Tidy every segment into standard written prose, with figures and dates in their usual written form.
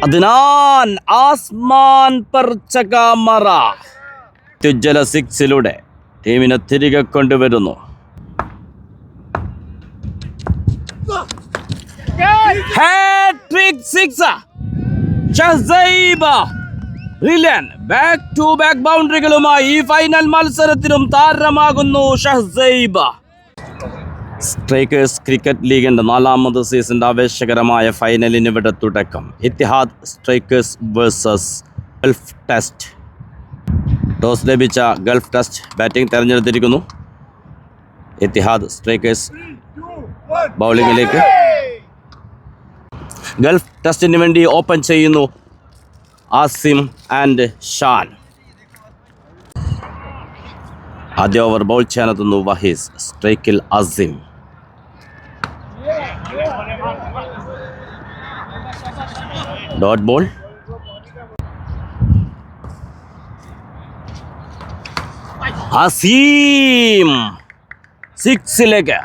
അദ്നാൻ ആസ്മാൻ പർ ചകാമറ അത്യുജ്വല സിക്സിലൂടെ ടീമിനെ തിരികെ കൊണ്ടുവരുന്നു. Hat trick six Shahzaib brilliant back to back ബൗണ്ടറികളുമായി ഈ ഫൈനൽ മത്സരത്തിലും താരമാകുന്നു ഷഹ്സൈബ. സ്ട്രൈക്കേഴ്സ് ക്രിക്കറ്റ് ലീഗിന്റെ 4ാമത് സീസണിന്റെ ആവേശകരമായ ഫൈനലിന് ഇവിടെ തുടക്കം. Etihad Strikers versus Gulf Test. Toss ലഭിച്ച ഗൾഫ് ടെസ്റ്റ് ബാറ്റിംഗ് തെരഞ്ഞെടുത്തിരിക്കുന്നു. ഇത്തിഹാദ് സ്ട്രൈക്കേഴ്സ് ബൗളിങ്ങിലേക്ക്. ഗൾഫ് ടെസ്റ്റിന് വേണ്ടി ഓപ്പൺ ചെയ്യുന്നു ആസിം ആൻഡ് ഷാൻ. ആദ്യ ഓവർ ബൗൾ ചെയ്യാനെത്തുന്നു വഹീസ്. സ്ട്രൈക്കിൽ അസിം. Dot ball. അസീം സിക്സിലേക്ക്.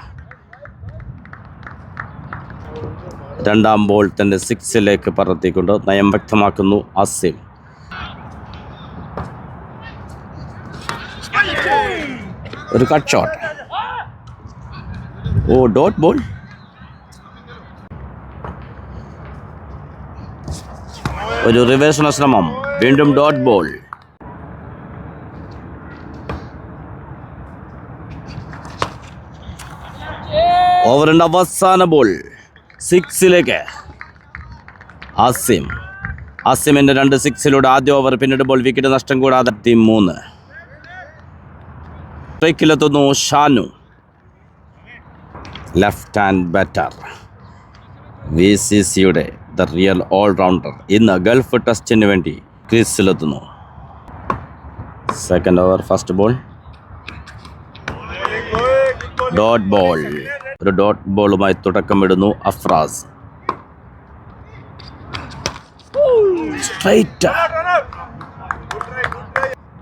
രണ്ടാം ബോൾ തന്റെ സിക്സിലേക്ക് പറത്തിക്കൊണ്ട് നയം വ്യക്തമാക്കുന്നു അസീം. ഒരു കട്ട് ഷോട്ട്. ഓ, ഡോട്ട് ബോൾ. ഒരു റിവേഴ്സിന് ശ്രമം. വീണ്ടും ഡോട്ട് ബോൾ. ഓവറിന്റെ അവസാന ബോൾ സിക്സിലേക്ക്. അസിമിന്റെ 2 സിക്സിലൂടെ ആദ്യ ഓവർ. പിന്നീട് ബോൾ വിക്കറ്റ് നഷ്ടം കൂടാതെ 3. സ്ട്രൈക്കിലെത്തുന്നു ഷാനു. Left hand batter. VCCയുടെ ദ റിയൽ ഓൾറൗണ്ടർ ഇന്ന് ഗൾഫ് ടെസ്റ്റിന് വേണ്ടി ക്രീസിലെത്തുന്നു. Second over first ball. Dot ball. ഒരു ഡോട്ട് ബോളുമായി തുടക്കമിടുന്നു അഫ്രാസ്. സ്ട്രൈറ്റ്.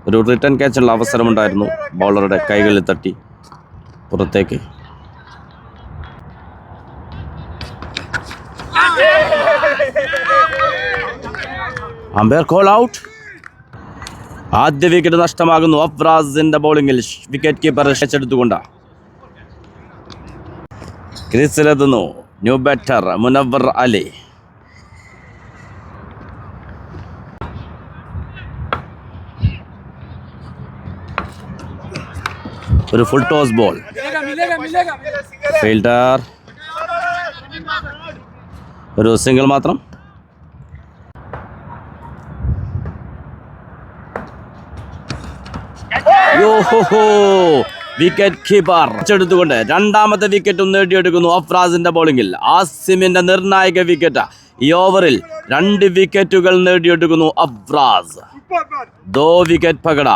ഒരു റിട്ടേൺ ക്യാച്ചുള്ള അവസരമുണ്ടായിരുന്നു. ബൗളറുടെ കൈകളിൽ തട്ടി പുറത്തേക്ക്. Umpire call out. ആദ്യ വിക്കറ്റ് നഷ്ടമാകുന്നു അഫ്രാസിന്റെ ബൗളിംഗിൽ. വിക്കറ്റ് കീപ്പർ എടുത്തുകൊണ്ട് ക്രീസിലെത്തുന്നു ന്യൂ ബാറ്റർ മുനവ്വർ അലി. ഒരു ഫുൾ ടോസ് ബോൾ. ഫീൽഡർ. ഒരു സിംഗിൾ മാത്രം. വിക്കറ്റ് കീപ്പർ എടുത്തുകൊണ്ട് രണ്ടാമത്തെ വിക്കറ്റും നേടിയെടുക്കുന്നു അഫ്രാസിന്റെ ബൗളിംഗിൽ. ആസിമിന്റെ നിർണായക വിക്കറ്റ്. ഈ ഓവറിൽ 2 വിക്കറ്റുകൾ നേടിയെടുക്കുന്നു അഫ്രാസ്. 2 വിക്കറ്റ് പകട.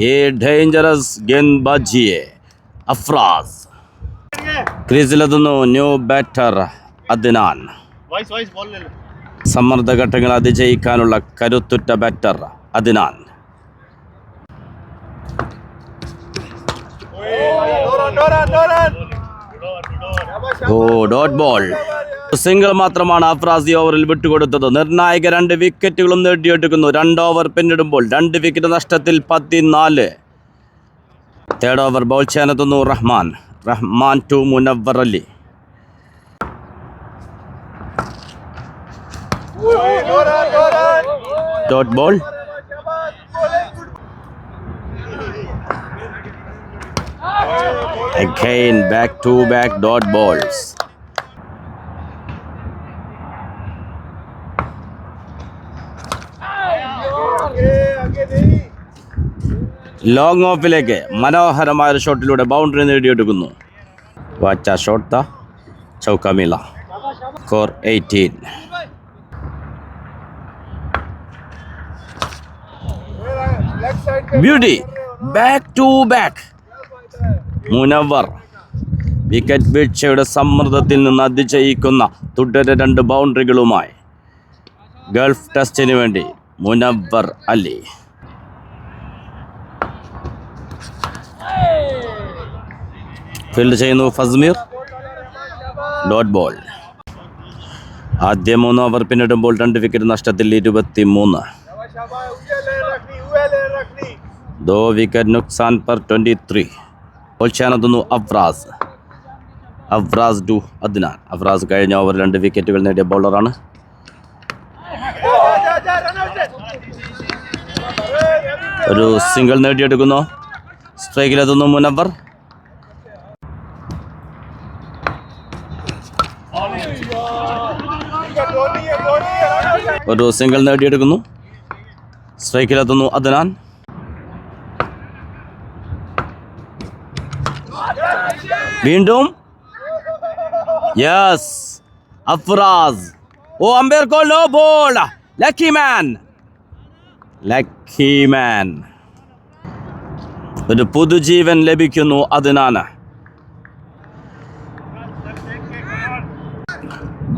ये डेंजरस गेंदबाजी അഫ്രാസ്. ക്രീസിലെത്തുന്നു ന്യൂ ബാറ്റർ അദ്നാൻ. സമ്മർദ്ദ ഘട്ടങ്ങൾ അതിജയിക്കാനുള്ള കരുത്തുറ്റ batter Adnan. Dot ball. Single മാത്രമാണ് അഫ്രാസ് ഈ ഓവറിൽ വിട്ടുകൊടുത്തത്. നിർണായക 2 വിക്കറ്റുകളും നേടിയെടുക്കുന്നു. 2 ഓവർ പിന്നിടുമ്പോൾ 2 വിക്കറ്റ് നഷ്ടത്തിൽ 14. തേർഡ് ഓവർ ബൗൾ ചെയ്യാനെത്തുന്നു Rahman to Munawwar Ali. Dot ball. Again back to back dot balls. Long ഓഫിലേക്ക് മനോഹരമായ ഒരു ഷോട്ടിലൂടെ ബൗണ്ടറി നേടിയെടുക്കുന്നു. വാച്ച് ആ ഷോട്ട്. ദ ചൗക്കമില. Score 18. Beauty. Back to back Munawwar. Wicket വീഴ്ചയുടെ സമ്മർദ്ദത്തിൽ നിന്ന് അതിജയിക്കുന്ന തുടരെ 2 ബൗണ്ടറികളുമായി ഗൾഫ് ടെസ്റ്റിന് വേണ്ടി മുനവ്വർ അലി. ഫീൽഡ് ചെയ്യുന്നു ഫസ്മീർ. Dot ball. ആദ്യ 3 ഓവർ പിന്നിടുമ്പോൾ 2 വിക്കറ്റ് നഷ്ടത്തിൽ 23. 2 വിക്കറ്റ് നുക്സാൻ per 23. ബോൾ ചെയ്യാനെത്തുന്നു അഫ്രാസ് ടു അദ്നാൻ. അഫ്രാസ് കഴിഞ്ഞ ഓവർ 2 വിക്കറ്റുകൾ നേടിയ ബൗളറാണ്. ഒരു സിംഗിൾ നേടിയെടുക്കുന്നു. സ്ട്രൈക്കിലെത്തുന്നു മുനവർ. ഒരു സിംഗിൾ നേടിയെടുക്കുന്നു. സ്ട്രൈക്കിലെത്തുന്നു അദ്നാൻ. വീണ്ടും യെസ് അഫ്രാസ്. ഓ umpire call no ball. Lucky man. ഒരു പുതുജീവൻ ലഭിക്കുന്നു അദ്നാന്.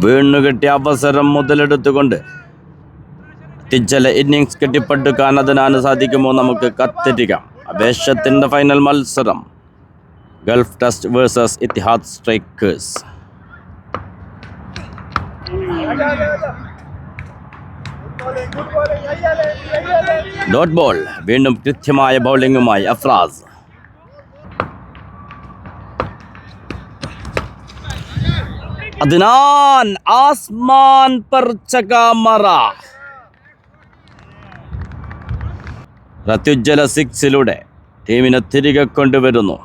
വീണുകിട്ടിയ അവസരം മുതലെടുത്തുകൊണ്ട് തിജ്ജല ഇന്നിങ്സ് കെട്ടിപ്പടുക്കാൻ അദ്നാന് സാധിക്കുമോ? നമുക്ക് കത്തിരിക്കാം. ആവേശത്തിൻ്റെ ഫൈനൽ മത്സരം Gulf test versus Etihad strikers. Dot ball. വീണ്ടും കൃത്യമായ ബൗളിംഗുമായി അഫ്രാസ്. അദ്നാൻ ആസ്മാൻ പർ ചകാ മറാ. പ്രത്യുജ്വല 6 ടീമിനെ തിരികെ കൊണ്ടുവരുന്നു.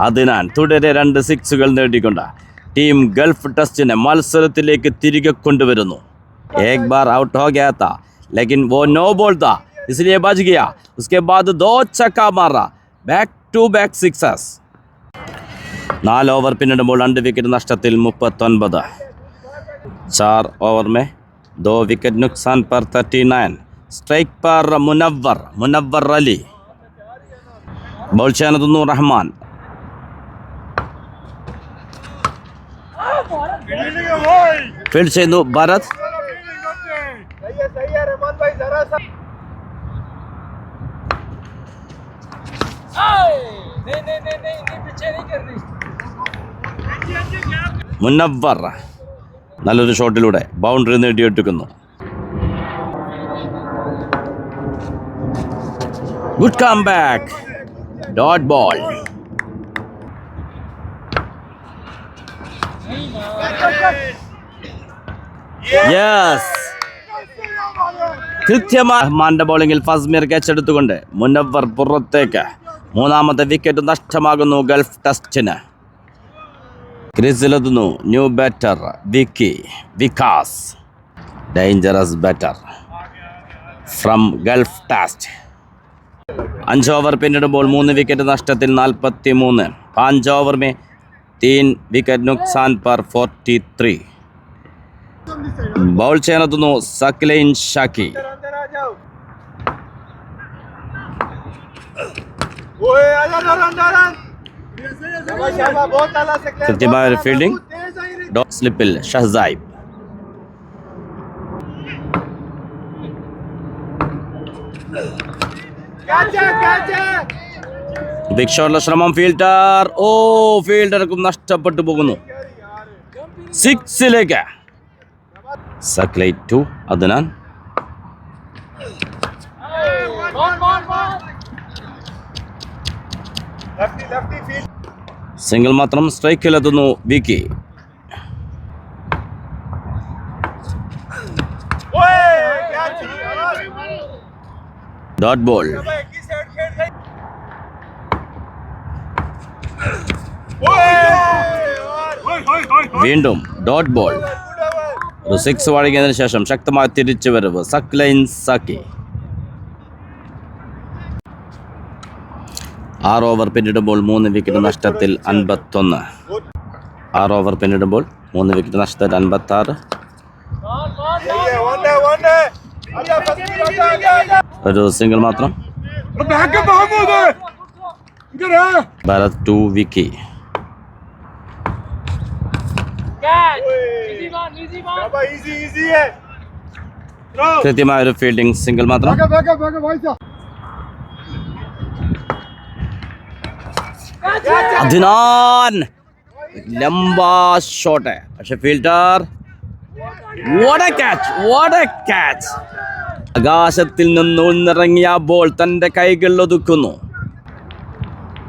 അദ്നാൻ തുടരെ 2 സിക്സുകൾ നേടിക്കൊണ്ട് ടീം ഗൾഫ് ടെസ്റ്റിനെ മത്സരത്തിലേക്ക് തിരികെ കൊണ്ടുവരുന്നു. एक बार आउट हो गया था लेकिन वो नो बॉल था इसलिए बच गया. उसके बाद 2 छक्का मारा. Back to back sixes. 4 over പിന്നിടുമ്പോൾ 2 വിക്കറ്റ് നഷ്ടത്തിൽ 39. 4 ओवर में 2 विकेट नुकसान पर 39. स्ट्राइक पर मुनव्वर अली. ബോൾ ചെയ്യാനെത്തുന്നു റഹ്മാൻ. ഫീൽഡ് ചെയ്യുന്നു ഭരത്. മുനവ്വർ നല്ലൊരു ഷോട്ടിലൂടെ ബൗണ്ടറി നേടിയെടുക്കുന്നു. Good comeback. Dot ball. Yes കൃത്യമായ റഹ്മാന്റെ ബോളിംഗിൽ ഫസ്മീർ ക്യാച്ച് എടുത്തുകൊണ്ട് മുനവ്വർ പുറത്തേക്ക്. 3ാമത്തെ വിക്കറ്റ് നഷ്ടമാകുന്നു ഗൾഫ് ടെസ്റ്റിന്. ക്രീസിലെത്തുന്നു new batter Vikas. Dangerous batter from Gulf Test. 5 over പിന്നിടുമ്പോൾ 3 വിക്കറ്റ് നഷ്ടത്തിൽ 43. 5 ഓവർ में 3 വിക്കറ്റ് നുക്സാൻ पर 43. ബൗൾ ചെയ്യാനെത്തുന്നു സക്ലൈൻ ഷാക്കി. കൃത്യമായ ഒരു ഫീൽഡിംഗ്. ഡോട്ട് സ്ലിപ്പിൽ ഷഹ്സായിബ്. ബിഗ് ഷോട്ടിലെ ശ്രമം. ഫീൽഡർക്കും നഷ്ടപ്പെട്ടു പോകുന്നു. 6ലേക്ക്. സക്ലൈൻ ടു അദ്നാൻ. സിംഗിൾ മാത്രം. സ്ട്രൈക്കിലെത്തുന്നു വിക്കി. Dot ball. വീണ്ടും ഡോട്ട് ബോൾ. ഒരു 6 വഴങ്ങിയതിനു ശേഷം ശക്തമായ തിരിച്ചുവരവ് സക്ലൈൻ സാക്കി. 6 ഓവർ പിന്നിടുമ്പോൾ 3 വിക്കറ്റ് നഷ്ടത്തിൽ 51. 6 ഓവർ പിന്നിടുമ്പോൾ 3 വിക്കറ്റ് നഷ്ടത്തിൽ 56. ഒരു സിംഗിൾ മാത്രം. ഭരത് ടു വിക്കി. കൃത്യമായ ഒരു ഫീൽഡിംഗ്. സിംഗിൾ മാത്രം. അദ്നാൻ ലംബ ഷോട്ട്, പക്ഷെ ഫീൽഡർ വാട്ട് എ ക്യാച്ച്. ആകാശത്തിൽ നിന്ന് ഉന്നിറങ്ങിയ ബോൾ തൻ്റെ കൈകളിൽ ഒതുക്കുന്നു.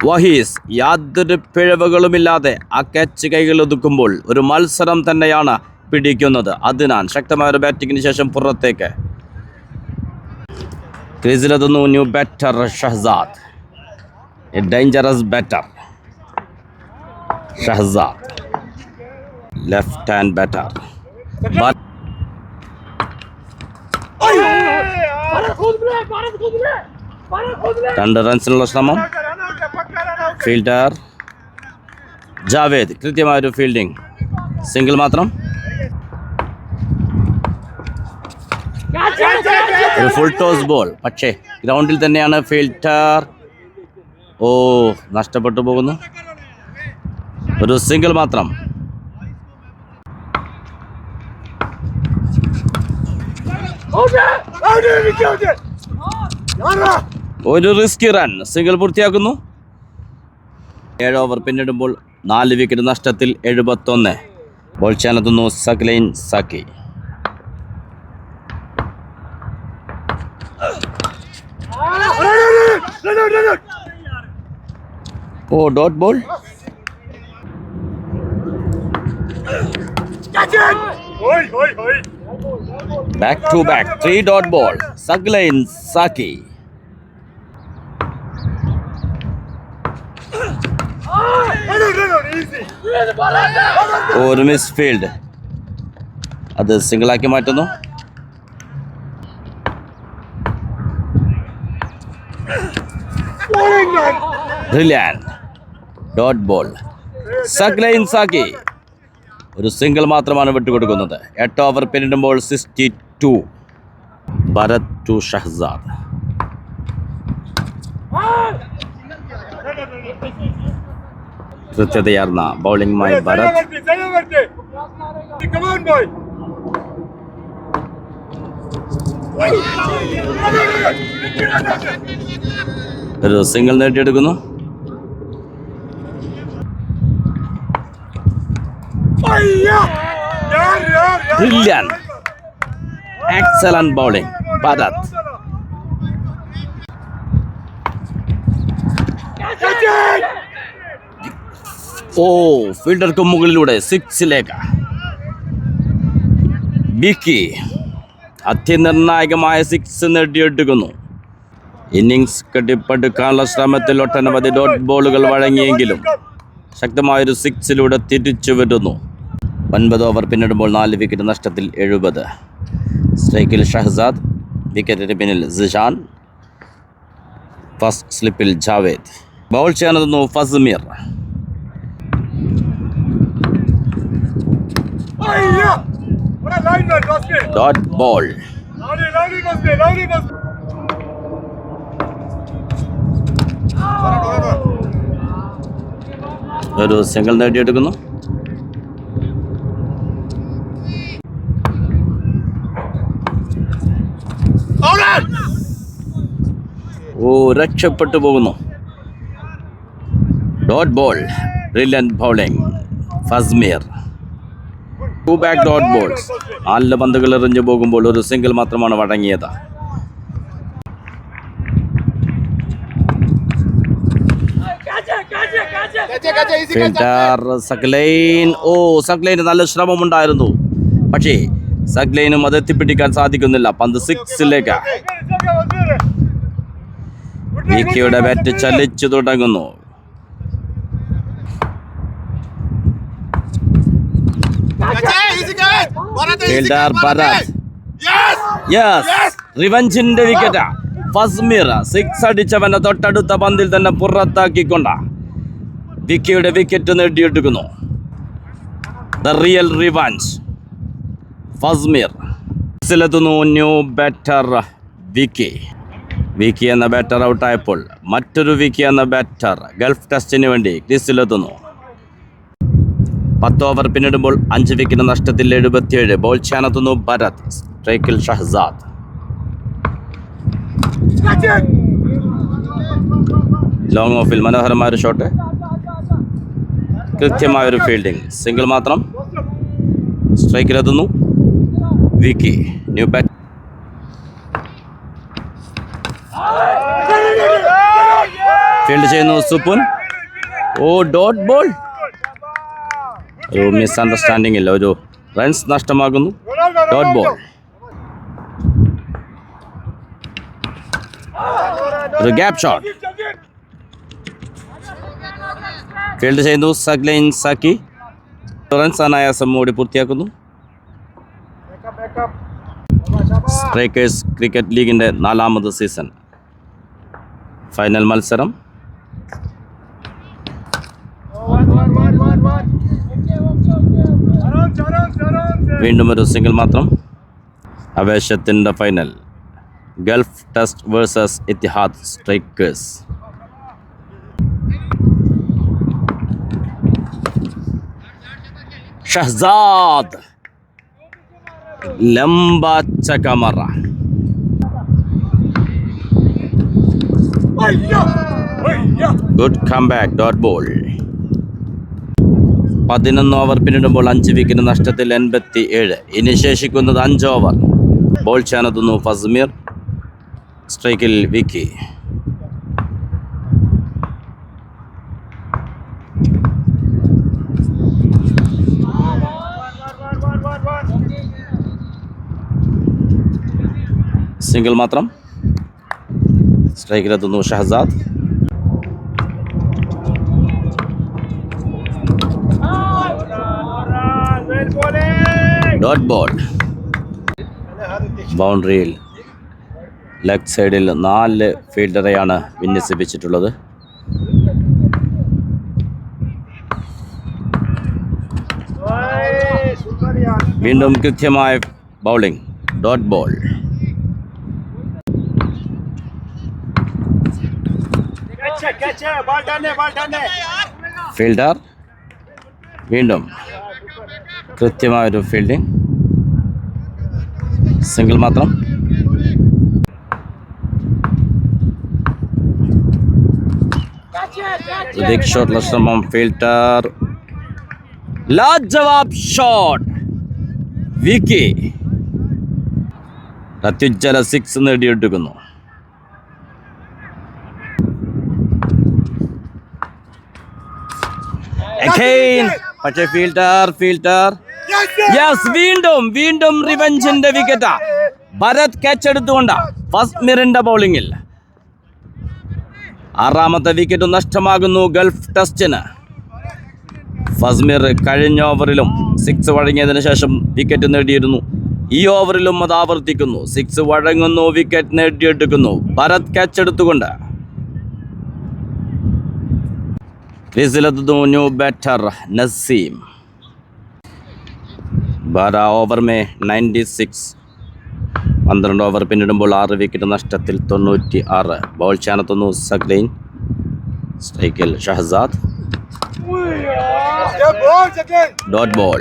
വഹീസ് യാതൊരു പിഴവുകളുമില്ലാതെ ആ ക്യാച്ച് കൈകളിൽ ഒതുക്കുമ്പോൾ ഒരു മത്സരം തന്നെയാണ് പിടിക്കുന്നത്. അദ്നാൻ ശക്തമായ ഒരു ബാറ്റിങ്ങിന് ശേഷം പുറത്തേക്ക്. ക്രീസിലെത്തുന്നു new batter Shahzad, a dangerous batter. Shahzad left hand batter. 2 റൺസിനുള്ള ശ്രമം. ഫീൽഡർ ജാവേദ്, കൃത്യമായൊരു ഫീൽഡിംഗ്, സിംഗിൾ മാത്രം. ഒരു ഫുൾ ടോസ് ബോൾ, പക്ഷേ ഗ്രൗണ്ടിൽ തന്നെയാണ് ഫീൽഡർ. നഷ്ടപ്പെട്ടു പോകുന്നു. ഒരു സിംഗിൾ മാത്രം. ഒരു റിസ്കി റൺ, സിംഗിൾ പൂർത്തിയാക്കുന്നു. 7 ഓവർ പിന്നിടുമ്പോൾ 4 വിക്കറ്റ് നഷ്ടത്തിൽ 71. ബോൾ ചെയ്യാനെത്തുന്നു Saqlain Saki. Dot ball. Back to back 3 dot ball. Saglain Saki. ഒരു മിസ് ഫീൽഡ്, അത് സിംഗിളാക്കി മാറ്റുന്നു. Brilliant dot ball. Saqlain Saki ഒരു സിംഗിൾ മാത്രമാണ് വിട്ടുകൊടുക്കുന്നത്. 8 ഓവർ പിന്നിടുമ്പോൾ 62. ഭരത് ടു ഷഹ്സാദ്. കൃത്യതയാർന്ന ബൗളിംഗുമായി ഭരത്. ഒരു സിംഗിൾ നേടിയെടുക്കുന്നു. Brilliant, excellent bowling, Bharat. ഫീൽഡർക്ക് മുകളിലൂടെ 6ലേക്ക്. ബിക്കി അതിനിർണായകമായ 6 നേടിയെടുക്കുന്നു. ഇന്നിങ്സ് കെട്ടിപ്പടുക്കാനുള്ള ശ്രമത്തിൽ ഒട്ടനവധി ഡോട്ട് ബോളുകൾ വഴങ്ങിയെങ്കിലും ശക്തമായൊരു 6ലൂടെ തിരിച്ചു വരുന്നു. 9 ഓവർ പിന്നിടുമ്പോൾ 4 വിക്കറ്റ് നഷ്ടത്തിൽ 70. സ്ട്രൈക്കിൽ ഷഹ്സാദ്, വിക്കറ്റിന് പിന്നിൽ സിഷാൻ, ഫസ്റ്റ് സ്ലിപ്പിൽ ജാവേദ്. ബൗൾ ചെയ്യാനെത്തുന്നു ഫസ്മീർ. Dot ball. ഒരു സിംഗിൾ നേടിയെടുക്കുന്നു. രക്ഷപ്പെട്ടു പോകുന്നു. Dot ball. Brilliant bowling Fasmeer. 2 back dot balls. 4 പന്തുകൾ എറിഞ്ഞു പോകുമ്പോൾ ഒരു സിംഗിൾ മാത്രമാണ് വഴങ്ങിയത്. ഫീൽഡർ സക്ലൈൻ. സക്ലൈന് നല്ല ശ്രമമുണ്ടായിരുന്നു, പക്ഷേ സക്ലൈനും അത് എത്തിപ്പിടിക്കാൻ സാധിക്കുന്നില്ല. പന്ത് 6ലേക്ക്. വിക്കിയുടെ ബാറ്റ് ചലിച്ചു തുടങ്ങുന്നു. ഫീൽഡർ ഭരത്. റിവഞ്ചിന്റെ വിക്കറ്റ്. ഫസ്മീർ 6 അടിച്ചവന്റെ തൊട്ടടുത്ത പന്തിൽ തന്നെ പുറത്താക്കിക്കൊണ്ട വിക്കിയുടെ വിക്കറ്റ് നേടിയെടുക്കുന്നു. The real revenge. ഫസ്മീർ. െത്തുന്നു ന്യൂ ബാറ്റർ വിക്കി. വിക്കി എന്ന ബാറ്റർ ഔട്ടായപ്പോൾ മറ്റൊരു വിക്കി എന്ന ബാറ്റർ ഗൾഫ് ടെസ്റ്റിന് വേണ്ടി ക്രീസിലെത്തുന്നു. 10 ഓവർ പിന്നിടുമ്പോൾ 5 വിക്കറ്റ് നഷ്ടത്തിൽ 77. ബോൾ ചെയ്യാനെത്തുന്നു ഭരത്. സ്ട്രൈക്കിൽ ഷഹ്സാദ്. ലോങ് ഓഫിൽ മനോഹരമായ ഒരു ഷോട്ട്. കൃത്യമായൊരു ഫീൽഡിംഗ്. സിംഗിൾ മാത്രം. സ്ട്രൈക്കിലെത്തുന്നു വിക്കി. New bat. ഫീൽഡ് ചെയ്യുന്നു സുപുൻ. ഓ, ഡോട്ട് ബോൾ. ഒരു മിസ്അണ്ടർസ്റ്റാൻഡിംഗ് ഇല്ല, ഒരു റൺസ് നഷ്ടമാകുന്നു. Dot ball. ഒരു ഗ്യാപ്പ് ഷോട്ട്. ഫീൽഡ് ചെയ്യുന്നു സഗ്ലൈൻ സാക്കി. റൺസ് അനായാസം ഓടി പൂർത്തിയാക്കുന്നു. സ്ട്രൈക്കേഴ്സ് ക്രിക്കറ്റ് ലീഗിൻ്റെ 4ാമത് സീസൺ ഫൈനൽ മത്സരം. വീണ്ടും ഒരു സിംഗിൾ മാത്രം. ആവേശത്തിൻ്റെ final. Gulf test versus Etihad Strikers. Shahzad ലംബ ചകമറ. Good comeback. Dot ball. 11 over പിന്നിടുമ്പോൾ 5 വിക്കറ്റ് നഷ്ടത്തിൽ 87. ഇനി ശേഷിക്കുന്നത് 5 ഓവർ. ബോൾ ചെയ്യാനെത്തുന്നു ഫസ്മീർ. സ്ട്രൈക്കിൽ വിക്കി. സിംഗിൾ മാത്രം. സ്ട്രൈക്കിലെത്തുന്നു ഷഹസാദ്. Dot ball. ബൗണ്ടറിയിൽ ലെഗ് സൈഡിൽ 4 ഫീൽഡറെയാണ് വിന്യസിപ്പിച്ചിട്ടുള്ളത്. വീണ്ടും കൃത്യമായ ബൗളിംഗ്. Dot ball. ഫീൽഡർ. വീണ്ടും കൃത്യമായൊരു ഫീൽഡിംഗ്. സിംഗിൾ മാത്രം. ഷോട്ടുള്ള ശ്രമം. ഫീൽഡർ. ലാജവാബ് ഷോട്ട്. വിക്കി അത്യുജ്വല 6 നേടിയെടുക്കുന്നു. പക്ഷേ ഫീൽഡർ യെസ്, വീണ്ടും റിവെഞ്ചിന്റെ വിക്കറ്റാ. ഭരത് ക്യാച്ച് എടുത്തുകൊണ്ട് ഫസ്മിറിന്റെ ബൗളിംഗിൽ 6ാമത്തെ വിക്കറ്റ് നഷ്ടമാകുന്നു ഗൾഫ് ടെസ്റ്റിന്. ഫസ്മിർ കഴിഞ്ഞ ഓവറിലും 6 വഴങ്ങിയതിനു ശേഷം വിക്കറ്റ് നേടിയിരുന്നു. ഈ ഓവറിലും അത് ആവർത്തിക്കുന്നു. 6 വഴങ്ങുന്നു, വിക്കറ്റ് നേടിയെടുക്കുന്നു. ഭരത് ക്യാച്ച് എടുത്തുകൊണ്ട്. ക്രീസിലെത്തുന്നു ന്യൂ ബാറ്റർ നസീം. 12 ഓവർ में 96. 12 ഓവർ പിന്നിടുമ്പോൾ 6 വിക്കറ്റ് നഷ്ടത്തിൽ 96. ബോൾ ചെയ്യാനെത്തുന്നു സഗ്ലൈൻ. സ്ട്രൈക്കിൽ Shahzad. Dot ball.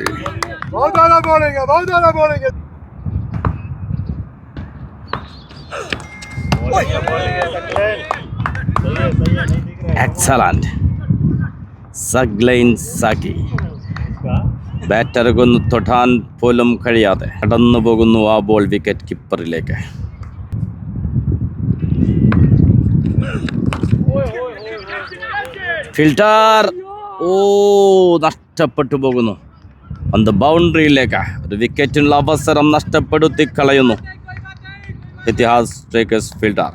Excellent. Saqlain Saki. ബാറ്റർക്കൊന്ന് തൊടാൻ പോലും കഴിയാതെ കടന്നു പോകുന്നു ആ ബോൾ വിക്കറ്റ് കീപ്പറിലേക്ക്. ഫിൽട്ടർ. നഷ്ടപ്പെട്ടു പോകുന്നു. പന്ത് ബൗണ്ടറിയിലേക്ക്. ഒരു വിക്കറ്റിനുള്ള അവസരം നഷ്ടപ്പെടുത്തി കളയുന്നു Etihad strikers fielder.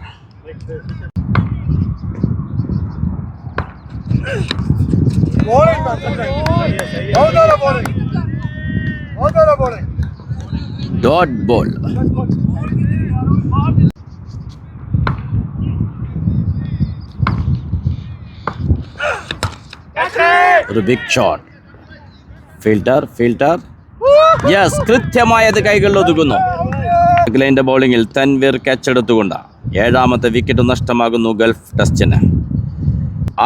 Dot ball. ഒരു ബിഗ് ഷോട്ട്. ഫീൽഡർ യെസ്, കൃത്യമായത് കൈകളിൽ ഒതുക്കുന്നു. അഖിലിന്റെ ബൗളിംഗിൽ തൻവീർ ക്യാച്ച് എടുത്തുകൊണ്ട് 7ാമത്തെ വിക്കറ്റ് നഷ്ടമാകുന്നു ഗൾഫ് ടെസ്റ്റിന്.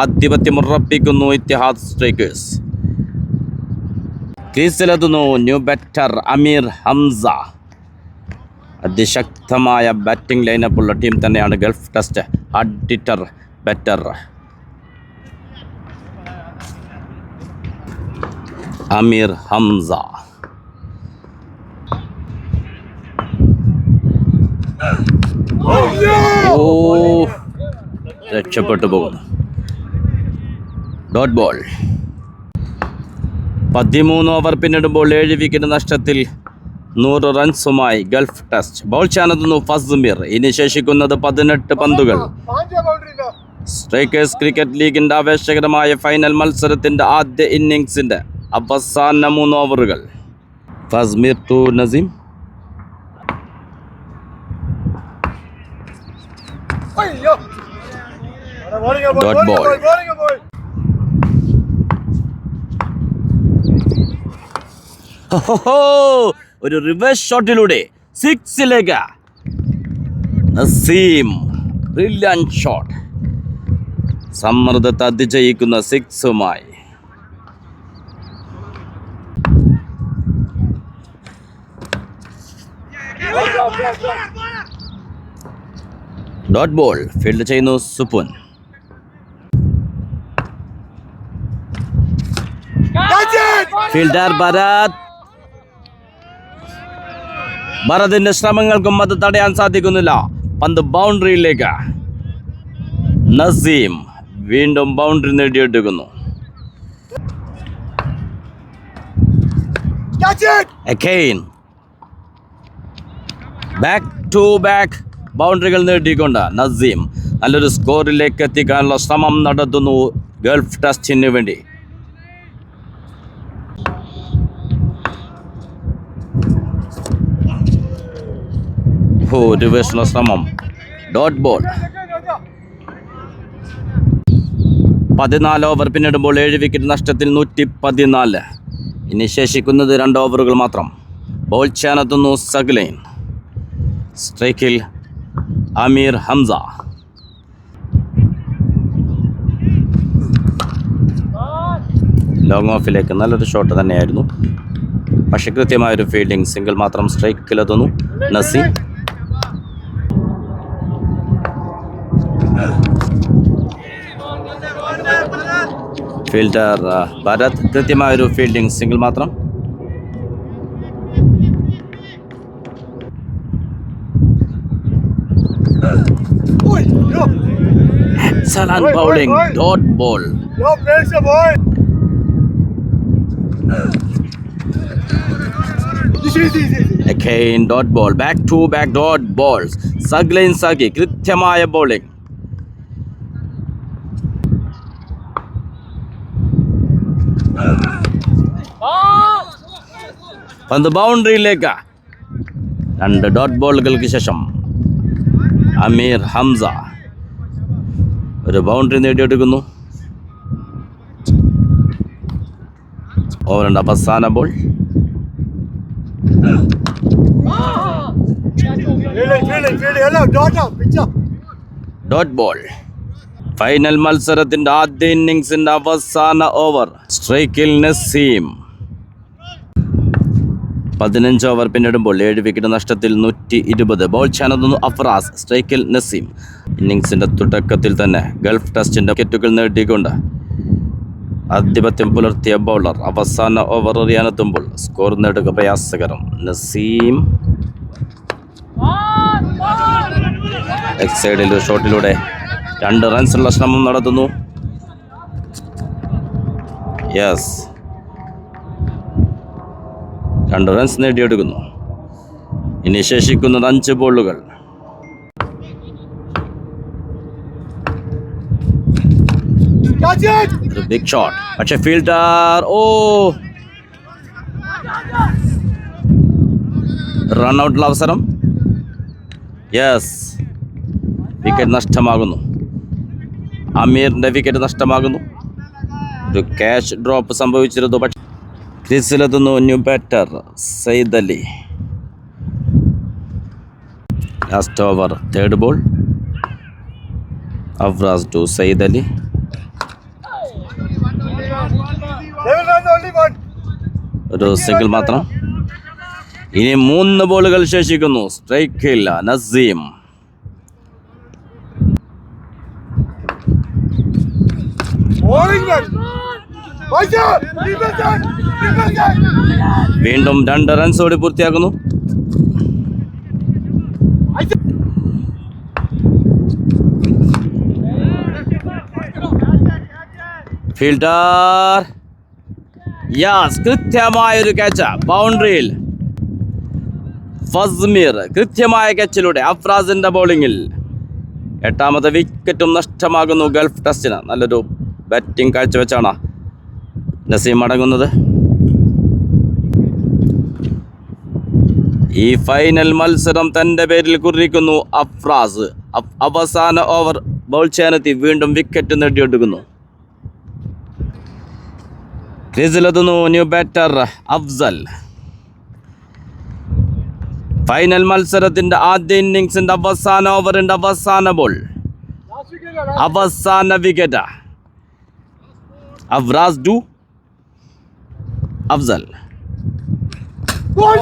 ആധിപത്യം ഉറപ്പിക്കുന്നു ഇത്തിഹാദ് സ്ട്രൈക്കേഴ്സ്. ക്രീസിലെത്തുന്നു ന്യൂ ബാറ്റർ അമീർ ഹംസ. അതിശക്തമായ ബാറ്റിംഗ് ലൈനപ്പുള്ള ടീം തന്നെയാണ് Gulf Test. Hard hitter batter. Amir Hamza. രക്ഷപ്പെട്ടു പോകുന്നു. Dot ball. 13 ഓവർ പിന്നിടുമ്പോൾ 7 വിക്കറ്റ് നഷ്ടത്തിൽ 100 റൺസുമായി ഗൾഫ് ടെസ്റ്റ്. ബൗൾ ചെയ്യാനെത്തുന്നു ഫസ്മിർ. ഇനി ശേഷിക്കുന്നത് 18 പന്തുകൾ. സ്ട്രൈക്കേഴ്സ് ക്രിക്കറ്റ് ലീഗിന്റെ ആവേശകരമായ ഫൈനൽ മത്സരത്തിന്റെ ആദ്യ ഇന്നിംഗ്സിന്റെ അവസാന 3 ഓവറുകൾ. Fasmir to Naseem. Dot ball. ഒരു റിവേഴ്സ് ഷോട്ടിലൂടെ 6ലേക്ക് നസീം. Brilliant shot. സമ്മർദ്ദത്തെ അതിജയിക്കുന്ന 6മായി. Dot ball. ഫീൽഡ് ചെയ്യുന്നു സുപുൻ. ഫീൽഡർ ഭരത്. ഭരതിന്റെ ശ്രമങ്ങൾക്കും അത് തടയാൻ സാധിക്കുന്നില്ല. പന്ത് ബൗണ്ടറിയിലേക്ക്. നസീം വീണ്ടും ബൗണ്ടറി നേടിയെടുക്കുന്നു. ബാക്ക് ടു ബാക്ക് ബൗണ്ടറികൾ നേടിക്കൊണ്ട് നസീം നല്ലൊരു സ്കോറിലേക്ക് എത്തിക്കാനുള്ള ശ്രമം നടത്തുന്നു ഗൾഫ് ടെസ്റ്റിന് വേണ്ടി. റിവേഴ്സിനുള്ള ശ്രമം. Dot ball. 14 ഓവർ പിന്നിടുമ്പോൾ 7 വിക്കറ്റ് നഷ്ടത്തിൽ 114. ഇനി ശേഷിക്കുന്നത് 2 ഓവറുകൾ മാത്രം. ബോൾ ചെയ്യാനെത്തുന്നു സഗ്ലൈൻ. സ്ട്രൈക്കിൽ അമീർ ഹംസ. ലോങ് ഓഫിലേക്ക് നല്ലൊരു ഷോട്ട് തന്നെയായിരുന്നു. പക്ഷെ കൃത്യമായൊരു ഫീൽഡിംഗ്. സിംഗിൾ മാത്രം. സ്ട്രൈക്കിലെത്തുന്നു നസീം. ഫീൽഡർ ഭരത്. കൃത്യമായൊരു ഫീൽഡിംഗ്. സിംഗിൾ മാത്രം. Excellent bowling. Dot ball. Again dot ball. Back to back dot balls. Saglain Sagi. കൃത്യമായ ബോളിംഗ്. പന്ത് ബൗണ്ടറിയിലേക്ക്. 2 ഡോട്ട് ബോളുകൾക്ക് ശേഷം അമീർ ഹംസ ഒരു ബൗണ്ടറി നേടിയെടുക്കുന്നു. ഓവറിന്റെ അവസാന ബോൾ. Dot ball. ഫൈനൽ മത്സരത്തിന്റെ ആദ്യ ഇന്നിംഗ്സിന്റെ അവസാന ഓവർ. സ്ട്രൈക്കിൽ നസീം. 15 ഓവർ പിന്നിടുമ്പോൾ 7 വിക്കറ്റ് നഷ്ടത്തിൽ 120. ബോൾ ചെയ്യാനെത്തുന്നു അഫ്രാസ്. സ്ട്രൈക്കിൽ നസീം. ഇന്നിംഗ്സിന്റെ തുടക്കത്തിൽ തന്നെ ഗൾഫ് ടെസ്റ്റിന്റെ വിക്കറ്റുകൾ നേടിക്കൊണ്ട് ആധിപത്യം പുലർത്തിയ ബൗളർ അവസാന ഓവർ എറിയാനെത്തുമ്പോൾ സ്കോർ നേടുക പ്രയാസകരം. നസീം ലെഗ് സൈഡിൽ ഒരു ഷോട്ടിലൂടെ 2 റൺസുള്ള ശ്രമം നടത്തുന്നു. യെസ്, 2 റൺസ് നേടിയെടുക്കുന്നു. ഇനി ശേഷിക്കുന്നത് 5 ബോളുകൾ. ഒരു ബിഗ് ഷോട്ട്. പക്ഷെ ഫീൽഡർ റൺഔട്ടുള്ള അവസരം. യെസ്, വിക്കറ്റ് നഷ്ടമാകുന്നു. അമീറിന്റെ വിക്കറ്റ് നഷ്ടമാകുന്നു. ഒരു ക്യാച്ച് ഡ്രോപ്പ് സംഭവിച്ചിരുന്നു. പക്ഷെ ക്രീസിലെത്തുന്നു new batter Syed Ali. Last over, third ball. Afraz to Syed Ali. ഒരു സിംഗിൾ മാത്രം. ഇനി 3 ബോളുകൾ ശേഷിക്കുന്നു. സ്ട്രൈക്കില്ല നസീം. വീണ്ടും 2 റൺസോടെ പൂർത്തിയാക്കുന്നു. ഫീൽഡർ യാസ് കൃത്യമായൊരു ക്യാച്ച് ബൗണ്ടറിയിൽ. ഫസ്മീർ കൃത്യമായ ക്യാച്ചിലൂടെ അഫ്രാസിന്റെ ബൗളിങ്ങിൽ 8ാമത്തെ വിക്കറ്റും നഷ്ടമാകുന്നു ഗൾഫ് ടെസ്റ്റിന്. നല്ലൊരു ബാറ്റിംഗ് കാഴ്ചവെച്ചാണ് നസീം മടങ്ങുന്നത്. ഈ ഫൈനൽ മത്സരം തൻ്റെ പേരിൽ കുറിക്കുന്നു അഫ്രാസ്. അവസാന ഓവർ ബൗൾ ചെയ്യാനെത്തി വീണ്ടും വിക്കറ്റ് നേടിയെടുക്കുന്നു. ക്രീസിലെത്തുന്നു ന്യൂ ബാറ്റർ അഫ്സൽ. ഫൈനൽ മത്സരത്തിന്റെ ആദ്യ ഇന്നിംഗ്സിന്റെ അവസാന ഓവറിന്റെ അവസാന ബോൾ, അവസാന wicket. Afraz to Afzal.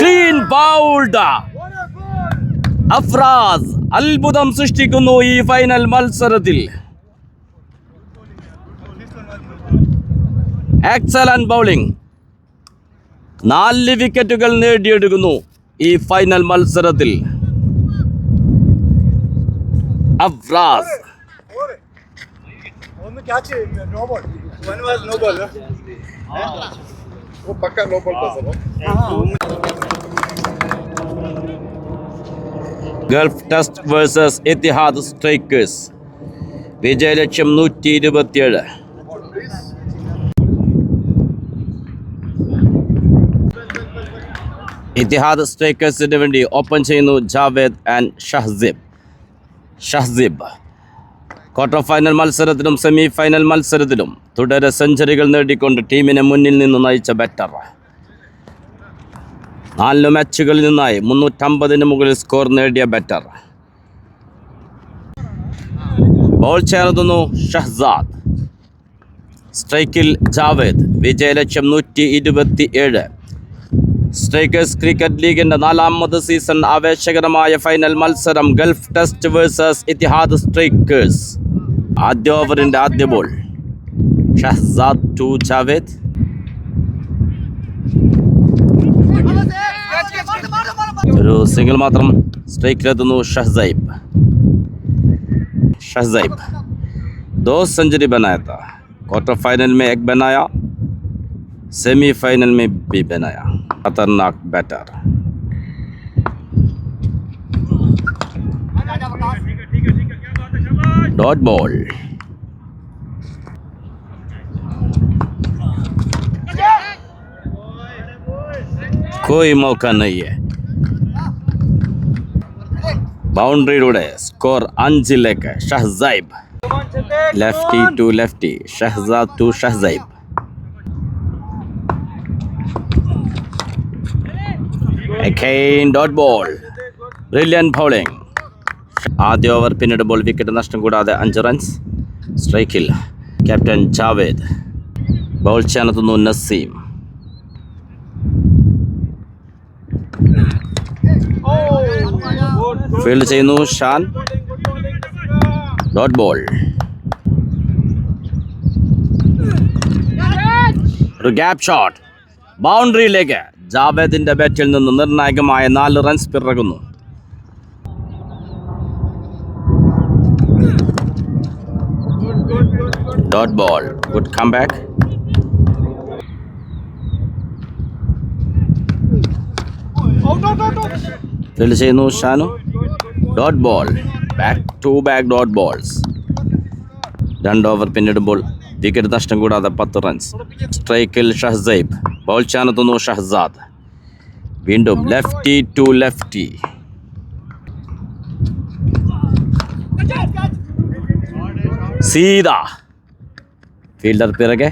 Clean bowled. Afraz അത്ഭുതം സൃഷ്ടിക്കുന്നു ഈ ഫൈനൽ മത്സരത്തിൽ. Excellent bowling. 4 വിക്കറ്റുകൾ നേടിയെടുക്കുന്നു ഈ ഫൈനൽ മത്സരത്തിൽ Afraz. Gulf test versus Etihad Strikers. വിജയലക്ഷ്യം 127. ഇത്തിഹാദ് സ്ട്രൈക്കേഴ്സിന് വേണ്ടി ഓപ്പൺ ചെയ്യുന്നു Javed and Shahzeb. Quarter final മത്സരത്തിലും സെമി ഫൈനൽ മത്സരത്തിലും തുടരെ സെഞ്ചുറികൾ നേടിക്കൊണ്ട് ടീമിനെ മുന്നിൽ നിന്ന് നയിച്ച ബാറ്റർ. 4 മാച്ചുകളിൽ നിന്നായി 350 മുകളിൽ സ്കോർ നേടിയ ബാറ്റർ. ബോൾ ചേർത്തുന്നു ഷഹ്സാദ്. സ്ട്രൈക്കിൽ ജാവേദ്. വിജയലക്ഷ്യം 127. സ്ട്രൈക്കേഴ്സ് ക്രിക്കറ്റ് ലീഗിന്റെ 4ാമത് സീസൺ ആവേശകരമായ ഫൈനൽ മത്സരം Gulf test versus Etihad strikers. ആദ്യ ഓവറിന്റെ ആദ്യ ബോൾ. ഷഹ്സാദ് ടു ജാവേദ്. ഒരു സിംഗിൾ മാത്രം. സ്ട്രൈക്കിലെത്തുന്നു ഷഹ്സൈബ്. 2 सेंचुरी बनाया था. क्वार्टर फाइनल में 1 बनाया, सेमीफाइनल में भी बनाया. खतरनाक बैटर. Dot ball. कोई मौका नहीं है. ബൗണ്ടറിയിലൂടെ സ്കോർ 5ലേക്ക്. Shahzaib. Lefty to lefty. Shahzad to Shahzaib. Again dot ball. Brilliant bowling. ആദ്യ ഓവർ പിന്നീട് ബോൾ. വിക്കറ്റ് നഷ്ടം കൂടാതെ 5 റൺസ്. സ്ട്രൈക്കിൽ ക്യാപ്റ്റൻ ജാവേദ്. ബൗൾ ചെയ്യാനെത്തുന്നു നസീം. ഫീൽഡ് ചെയ്യുന്നു ഷാൻ. Dot ball. ഒരു ഗ്യാപ്പ് ഷോട്ട് ബൗണ്ടറിയിലേക്ക്. ജാവേദിന്റെ ബാറ്റിൽ നിന്ന് നിർണായകമായ 4 റൺസ് പിറകുന്നു. Dot ball. Good comeback. Field ചെയ്യുന്നു Shanu. Dot ball. Back to back dot balls. 2 over പിന്നിടുമ്പോൾ വിക്കറ്റ് നഷ്ടം കൂടാതെ 10 റൺസ്. സ്ട്രൈക്കിൽ ഷഹ്സൈബ്. ബോൾ ചെയ്യാനെത്തുന്നു ഷഹ്സാദ്. വീണ്ടും ലെഫ്റ്റി ടു ലെഫ്റ്റി. സീത. ഫീൽഡർ പിറകെ.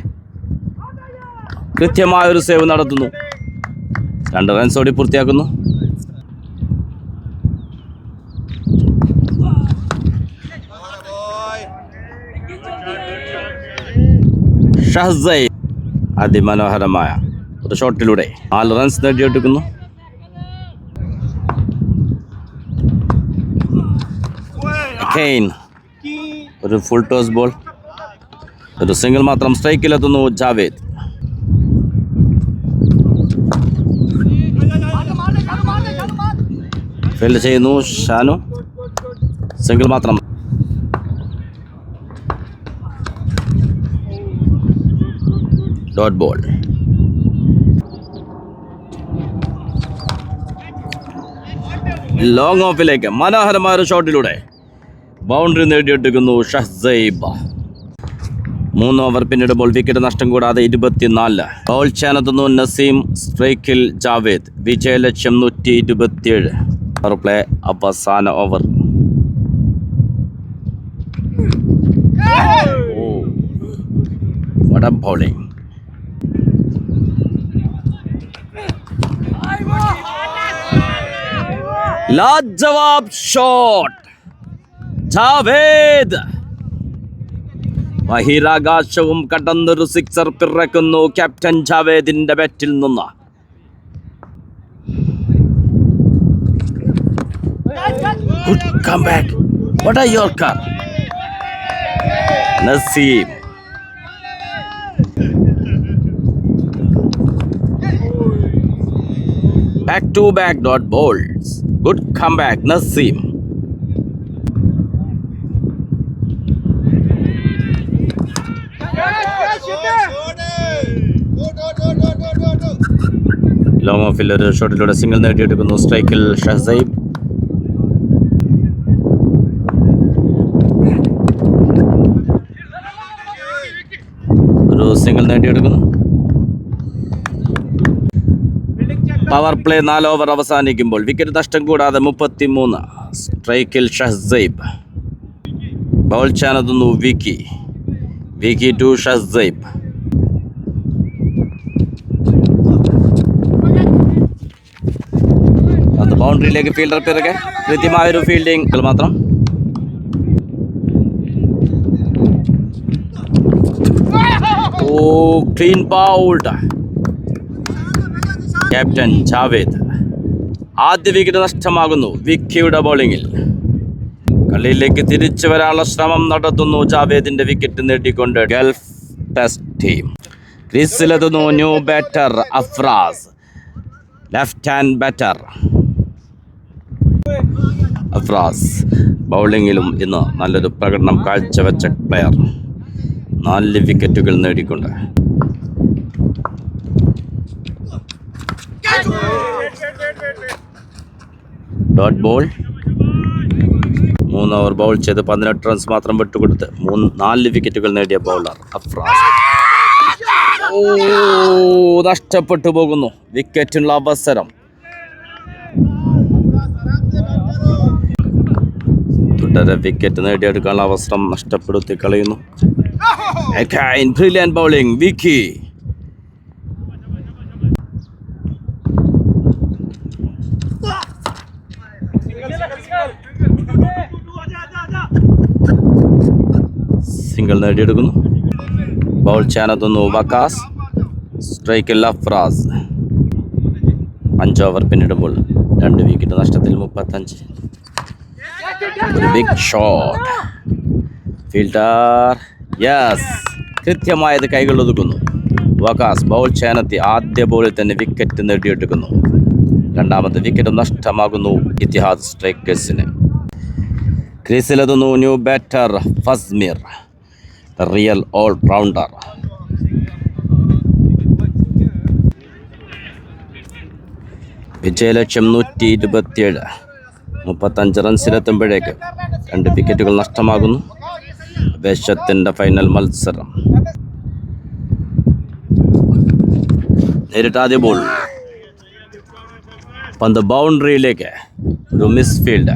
കൃത്യമായൊരു സേവ് നടത്തുന്നു. 2 റൺസോടി പൂർത്തിയാക്കുന്നു. ഷഹ്സൈബ് അതിമനോഹരമായ ഒരു ഷോട്ടിലൂടെ 4 റൺസ് നേടിയെടുക്കുന്നു. ഒരു ഫുൾ ടോസ് ബോൾ. ഒരു സിംഗിൾ മാത്രം. സ്ട്രൈക്കിലെത്തുന്നു ജാവേദ്. ഫീൽഡ് ചെയ്യുന്നു ഷാനു. സിംഗിൾ മാത്രം. Dot ball. ലോങ് ഓഫിലേക്ക് മനോഹരമായ ഒരു ഷോട്ടിലൂടെ ബൗണ്ടറി നേടിയെടുക്കുന്നു ഷഹ്സൈബ്. 3 ഓവർ പിന്നിടുമ്പോൾ വിക്കറ്റ് നഷ്ടം കൂടാതെ 24. ബൗൾ ചെയ്യാനെത്തുന്നു നസീം. സ്ട്രൈക്കിൽ ജാവേദ്. വിജയലക്ഷ്യം 127. പവർ പ്ലേ അവസാന ഓവർ. What a bowling. ലാജവാബ് ഷോട്ട്. ജാവേദ് ബഹിരാകാശവും കടന്നൊരു സിക്സർ പിറക്കുന്നു ക്യാപ്റ്റൻ ജാവേദിന്റെ ബാറ്റിൽ നിന്ന്. Good comeback. What a Yorker. Naseem. Back to back dot balls. Good comeback, Naseem. Long ഓഫിൽ ഒരു ഷോട്ടിലൂടെ സിംഗിൾ നേടിയെടുക്കുന്നു. സ്ട്രൈക്കിൽ ഷഹ്സൈബ്. ഒരു സിംഗിൾ നേടിയെടുക്കുന്നു. പവർ പ്ലേ 4 ഓവർ അവസാനിക്കുമ്പോൾ വിക്കറ്റ് നഷ്ടം കൂടാതെ 33. സ്ട്രൈക്കിൽ ഷഹ്സൈബ്. Bowl ചെയ്യാനെത്തുന്നു Vicky. Vicky to ഷഹ്സൈബ്. അത് ബൗണ്ടറിയിലേക്ക് ഫീൽഡർ പിറകെ. കൃത്യമായൊരു ഫീൽഡിംഗ് മാത്രം. Clean bowled. ക്യാപ്റ്റൻ ജാവേദ്. ആദ്യ വിക്കറ്റ് നഷ്ടമാകുന്നു വിക്കിയുടെ ബൗളിങ്ങിൽ. കളിയിലേക്ക് തിരിച്ചു വരാനുള്ള ശ്രമം നടത്തുന്നു ജാവേദിന്റെ വിക്കറ്റ് നേടിക്കൊണ്ട് ഗൾഫ് ടെസ്റ്റ് ടീം. ക്രീസിലെത്തുന്നു new batter Afraz. Left hand batter Afraz. ബൗളിങ്ങിലും ഇന്ന് നല്ലൊരു പ്രകടനം കാഴ്ചവെച്ച പ്ലെയർ. 4 വിക്കറ്റുകൾ നേടിക്കൊണ്ട്. Dot ball. 3 ഓവർ ബൗൾ ചെയ്ത് 18 റൺസ് മാത്രം വിട്ടുകൊടുത്ത് 4 വിക്കറ്റുകൾ നേടിയ ബൗളർ അഫ്രാസ്. നഷ്ടപ്പെട്ടു പോകുന്നു വിക്കറ്റിനുള്ള അവസരം. തുടരെ വിക്കറ്റ് നേടിയെടുക്കാനുള്ള അവസരം നഷ്ടപ്പെടുത്തി കളയുന്നു. ബ്രില്യന്റ് ബൗളിംഗ് വിക്കി. സിംഗിൾ നേടിയെടുക്കുന്നു. ബൗൾ ചെയ്യാനെത്തുന്നു വക്കാസ്. സ്ട്രൈക്കിൽ അഫ്രാസ്. 5 ഓവർ പിന്നിടുമ്പോൾ 2 വിക്കറ്റ് നഷ്ടത്തിൽ 35. ഒരു ബിഗ് ഷോട്ട്. ഫീൽഡർ യെസ്, കൃത്യമായത് കൈകൾ ഒതുക്കുന്നു. വക്കാസ് ബൗൾ ചെയ്യാനെത്തി ആദ്യ ബോളിൽ തന്നെ വിക്കറ്റ് നേടിയെടുക്കുന്നു. 2ാമത്തെ വിക്കറ്റ് നഷ്ടമാകുന്നു ഇത്തിഹാദ് സ്ട്രൈക്കേഴ്സിന്. ക്രീസിലെത്തുന്നു new batter Fasmir. Real all rounder. വിജയലക്ഷ്യം 127. 35 റൺസിലെത്തുമ്പോഴേക്ക് 2 വിക്കറ്റുകൾ നഷ്ടമാകുന്നു. വേഷത്തിൻ്റെ ഫൈനൽ മത്സരം. നേരിട്ട് ആദ്യ ബോൾ. പന്ത് ബൗണ്ടറിയിലേക്ക്. ഒരു മിസ് ഫീൽഡ്.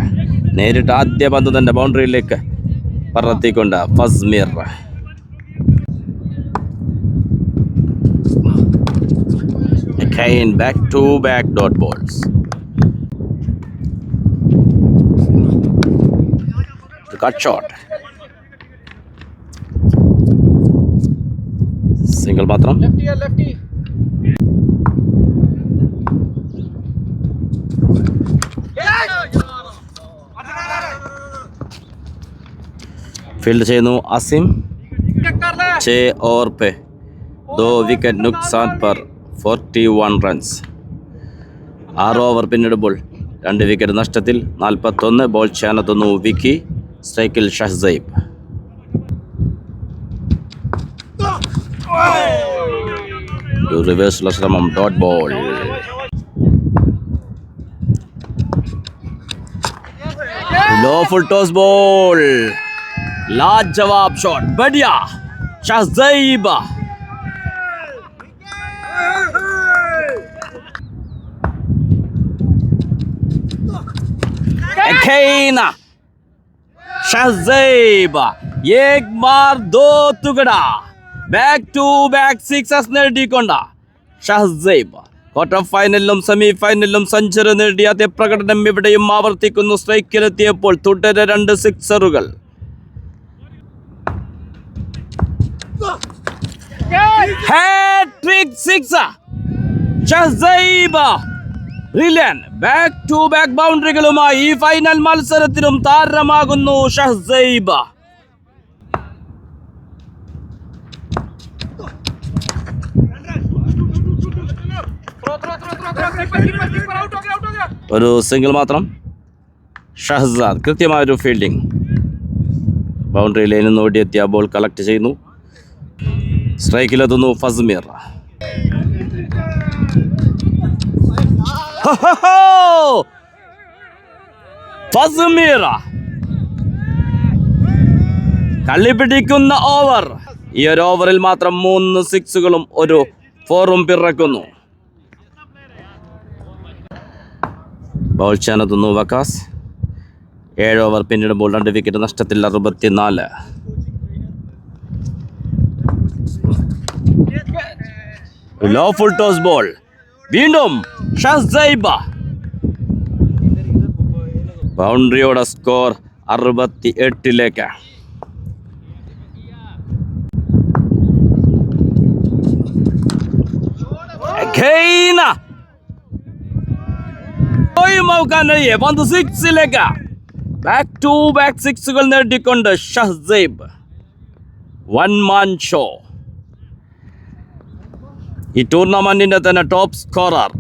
നേരിട്ട് ആദ്യ പന്ത് തന്നെ ബൗണ്ടറിയിലേക്ക് പറത്തിക്കൊണ്ട് ഫസ്മീർ. Again back to back dot balls. The cut shot. Single matram. Lefty. Field ചെയ്യുന്നു അസിം. 6 ओवर पे 2 विकेट नुकसान पर 41 റൺസ്. 6 ഓവർ പിന്നിടുമ്പോൾ 2 വിക്കറ്റ് നഷ്ടത്തിൽ 41. ബോൾ ചെയ്യാനെത്തുന്നു വിക്കി. സ്ട്രൈക്കിൽ ഷഹ്സൈബ്. റിവേഴ്സുള്ള ശ്രമം. Dot ball. Low full toss ball. लाजवाब शॉट. बढ़िया शाहज़ैब. खेना शाहज़ैब. एक मार दो टुकड़ा. बैक टू बैक सिक्सेस നേടിക്കൊണ്ട ഷഹ്സൈബ് ക്വാർട്ടർ ഫൈനലിലും സെമി ഫൈനലിലും സെഞ്ചുറി നേടിയ അതേ പ്രകടനം ഇവിടെയും ആവർത്തിക്കുന്നു. സ്ട്രൈക്കിലെത്തിയപ്പോൾ തുടരെ 2 സിക്സറുകൾ. Hat trick six. ഷഹ്സൈബ് റിലൻ ബാക്ക് ടു ബാക്ക് ബൗണ്ടറികളുമായി ഈ ഫൈനൽ മത്സരത്തിലും താരമാകുന്നു ഷഹ്സൈബ്. ഒരു സിംഗിൾ മാത്രം. ഷഹ്സാദ് കൃത്യമായൊരു ഫീൽഡിംഗ്. ബൗണ്ടറി ലൈനിൽ നിന്ന് ഓടിയെത്തിയ ബോൾ കളക്ട് ചെയ്യുന്നു. സ്ട്രൈക്കിലെത്തുന്നു ഫസ്മീർ. ഫസ്മീർ കളി പിടിക്കുന്ന ഓവർ. ഈ ഒരു ഓവറിൽ മാത്രം 3 സിക്സുകളും ഒരു 4ഉം പിറക്കുന്നു. ബോൾ ചെയ്യാനെത്തുന്നു വക്കാസ്. 7 ഓവർ പിന്നിടുമ്പോൾ 2 വിക്കറ്റ് നഷ്ടത്തിൽ 64. Low full toss ball. വീണ്ടും ഷഹ്സൈബ്. ബൗണ്ടറിയോടെ സ്കോർ 68. പന്ത് 6ലേക്ക്. ബാക്ക് ടു ബാക്ക് സിക്സുകൾ നേടിക്കൊണ്ട് ഷഹ്സൈബ്. 1 man show. ഈ ടൂർണമെന്റിന്റെ തന്നെ top scorer.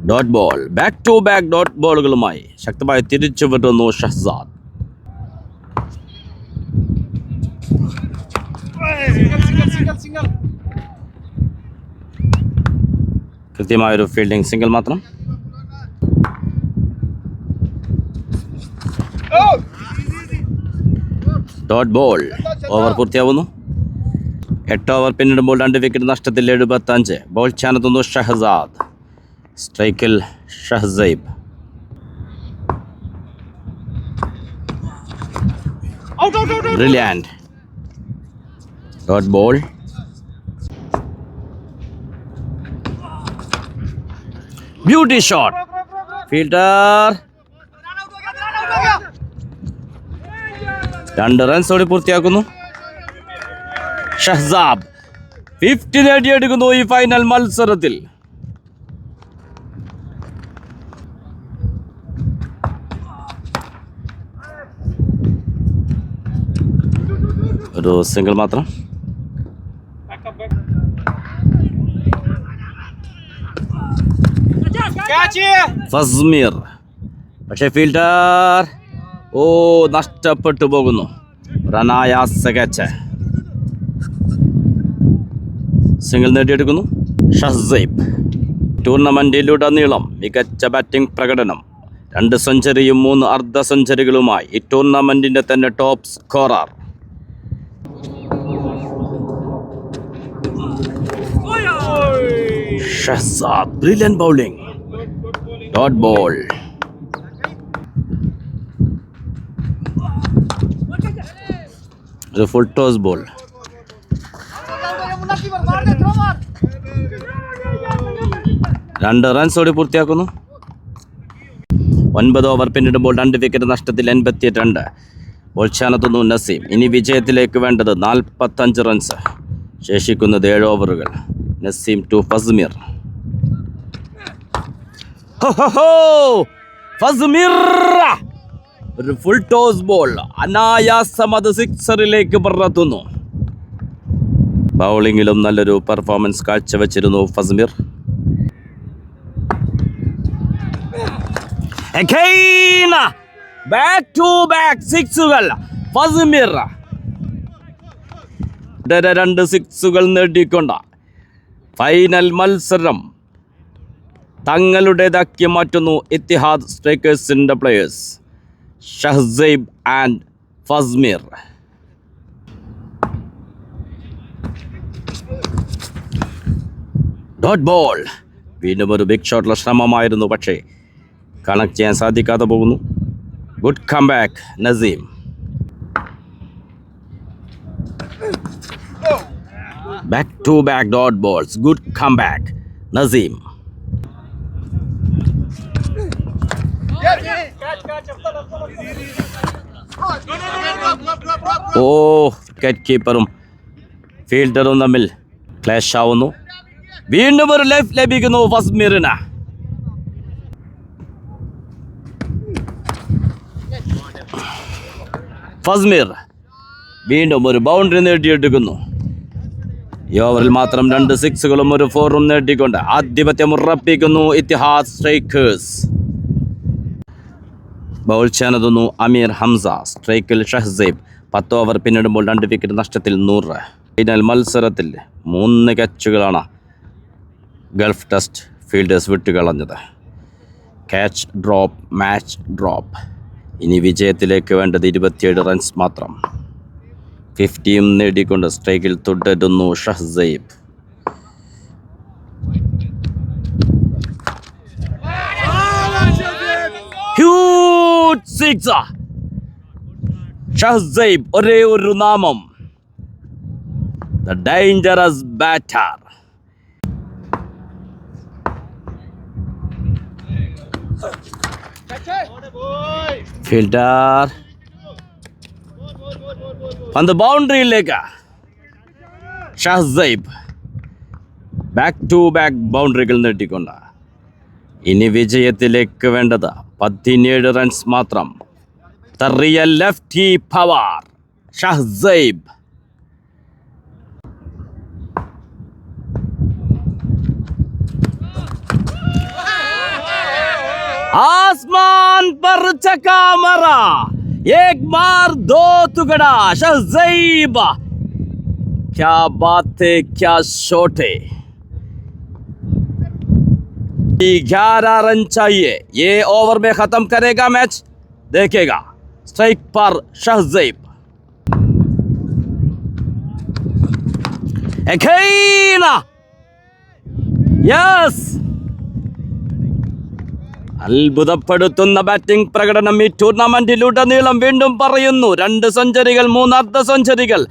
Dot ball. Back to back dot ബോളുകളുമായി ശക്തമായി തിരിച്ചു വിടുന്നു ഷഹ്സാദ്. കൃത്യമായൊരു ഫീൽഡിംഗ്. സിംഗിൾ മാത്രം. Dot ball. ഓവർ പൂർത്തിയാവുന്നു. 8 ഓവർ പിന്നിടുമ്പോൾ 2 വിക്കറ്റ് നഷ്ടത്തിൽ 75. ബോൾ ചെയ്യാനെത്തുന്നു ഷഹ്സാദ്. സ്ട്രൈക്കിൽ Shahzaib. Brilliant. Dot ball. Beauty shot. Fielder 2 റൺസോടെ പൂർത്തിയാക്കുന്നു. ഷഹ്സാബ് 50 നേടിയെടുക്കുന്നു ഈ ഫൈനൽ മത്സരത്തിൽ. ഒരു സിംഗിൾ മാത്രം. ഫസ്മീർ. പക്ഷേ ഫീൽഡർ നഷ്ടപ്പെട്ടു പോകുന്നു. റനായാസ ക്യാച്ച്. സിംഗിൾ നേടിയെടുക്കുന്നു ഷഹ്സൈബ്. ടൂർണമെന്റിലുടനീളം മികച്ച ബാറ്റിംഗ് പ്രകടനം. 2 സെഞ്ചുറിയും 3 അർദ്ധ സെഞ്ചുറികളുമായി ഈ ടൂർണമെന്റിന്റെ തന്നെ top scorer. Shahzad. Brilliant bowling. Dot ball. ഒരു ഫുൾ ടോസ് ബോൾ. രണ്ട് റൺസോടെ പൂർത്തിയാക്കുന്നു. 9 ഓവർ പിന്നിടുമ്പോൾ 2 വിക്കറ്റ് നഷ്ടത്തിൽ 82. ബോൾ ചെയ്യാനെത്തുന്നു നസീം. ഇനി വിജയത്തിലേക്ക് വേണ്ടത് 45 റൺസ്. ശേഷിക്കുന്നത് 7 ഓവറുകൾ. നസീം ടു ഫസ്മീർ. ഫസ്മീർ ഒരു ഫുൾ ടോസ് ബോൾ. അനായാസം അത് സിക്സറിലേക്ക് പറത്തുന്നു. ബൗളിങ്ങിലും നല്ലൊരു പെർഫോമൻസ് കാഴ്ചവെച്ചിരുന്നു ഫസ്മിർ. ബാക്ക് ടു ബാക്ക് സിക്സുകൾ ഫസ്മിർ. 2 സിക്സുകൾ നേടിക്കൊണ്ട ഫൈനൽ മത്സരം തങ്ങളുടേതാക്കി മാറ്റുന്നു ഇത്തിഹാദ് സ്ട്രൈക്കേഴ്സിൻ്റെ players Shahzaib and Fasmir. Dot ball. വീണ്ടും ഒരു ബിഗ് ഷോട്ടുള്ള ശ്രമമായിരുന്നു, പക്ഷേ കണക്ട് ചെയ്യാൻ സാധിക്കാതെ പോകുന്നു. Good comeback Naseem. Back to back dot balls. Good comeback Naseem. Wicket കീപ്പറും ഫീൽഡറും തമ്മിൽ ക്ലാഷ് ആവുന്നു. വീണ്ടും ഒരു ലെഫ്റ്റ് ലഭിക്കുന്നു ഫസ്മിറിന്. ഫസ്മിർ വീണ്ടും ഒരു ബൗണ്ടറി നേടിയെടുക്കുന്നു. ഈ ഓവറിൽ മാത്രം 2 സിക്സുകളും ഒരു 4ഉം നേടിക്കൊണ്ട് ആധിപത്യം ഉറപ്പിക്കുന്നു ഇത്തിഹാദ് സ്ട്രൈക്കേഴ്സ്. ബൗൾ ചെയ്യാനെത്തുന്നു അമീർ ഹംസ. സ്ട്രൈക്കിൽ ഷഹ്സൈബ്. 10 ഓവർ പിന്നിടുമ്പോൾ 2 വിക്കറ്റ് നഷ്ടത്തിൽ 100. ഫൈനൽ മത്സരത്തിൽ 3 ക്യാച്ചുകളാണ് ഗൾഫ് ടെസ്റ്റ് ഫീൽഡേഴ്സ് വിട്ടുകളഞ്ഞത്. Catch drop, match drop. ഇനി വിജയത്തിലേക്ക് വേണ്ടത് 27 റൺസ് മാത്രം. 50യും നേടിക്കൊണ്ട് സ്ട്രൈക്കിൽ തുടരുന്നു ഷഹ്സൈബ്. Huge six. ഷഹ്സൈബ് ഒരേ ഒരു നാമം, ദ ഡേഞ്ചറസ് ബാറ്റർ. ഫീൽഡർ പന്ത് ബൗണ്ടറിയിലേക്ക്. ഷഹ്സൈബ് ബാക്ക് ടു ബാക്ക് ബൗണ്ടറികൾ നേടിക്കൊണ്ട് ഇനി വിജയത്തിലേക്ക് വേണ്ടത് 17 റൺസ് മാത്രം. The real lefty power ഷഹ്സൈബ്. आसमान पर चका मरा, एक मार दो टुकड़ा. शहज़ैब, क्या बात है, क्या शॉट है. 11 रन चाहिए. ये ओवर में खत्म करेगा मैच, देखेगा. स्ट्राइक पर शहज़ैब. यस, അത്ഭുതപ്പെടുത്തുന്ന ബാറ്റിംഗ് പ്രകടനം ഈ ടൂർണമെന്റിലുടനീളം. വീണ്ടും പറയുന്നു, 2 സെഞ്ചുറികൾ, 3 അർദ്ധ സെഞ്ചുറികൾ.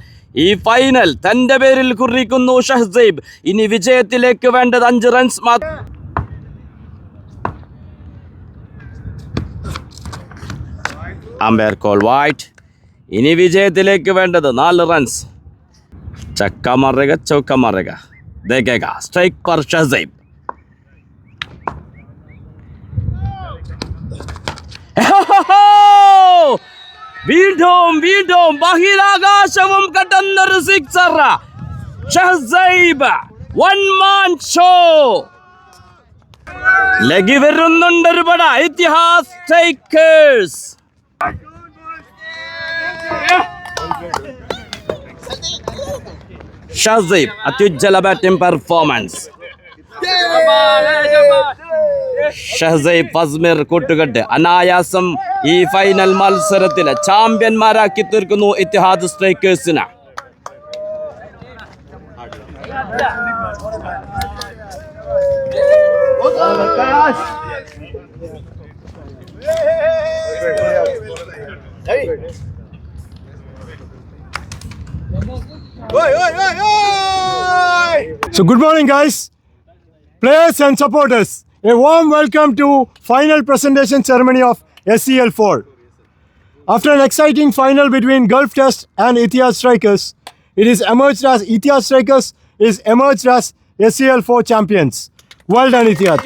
ഈ ഫൈനൽ തന്റെ പേരിൽ കുറിക്കുന്നു ഷഹ്സൈബ്. ഇനി വിജയത്തിലേക്ക് വേണ്ടത് 5 റൺസ് മാത്രം. Umpire call white. ഇനി വിജയത്തിലേക്ക് വേണ്ടത് 4 റൺസ്. ചക്ക മറക ചൗക്ക മറക, ദേഖേഗാ. സ്ട്രൈക്ക് पर ഷഹ്സൈബ്. വീണ്ടും ബഹിരാകാശവും കടന്നൊരു sixer. Shahzaib one man show. ലഗി വരുന്നുണ്ട് ഒരു പട ഇത്തിഹാദ് സ്ട്രൈക്കേഴ്സ്. ഷഹ്സൈബ് അത്യുജ്വല ബാറ്റിംഗ് പെർഫോമൻസ്. ഷഹ്സൈബ് ഫസ്മിർ കൂട്ടുകെട്ട് അനായാസം ഈ ഫൈനൽ മത്സരത്തിലെ ചാമ്പ്യന്മാരാക്കി തീർക്കുന്നു ഇത്തിഹാദ് സ്ട്രൈക്കേഴ്സിന്. So good morning guys, players and supporters. A warm welcome to final presentation ceremony of SEL 4. After an exciting final between Gulf Test and Etihad Strikers, it is emerged as Etihad Strikers is emerged as SEL 4 champions. Well done Etihad.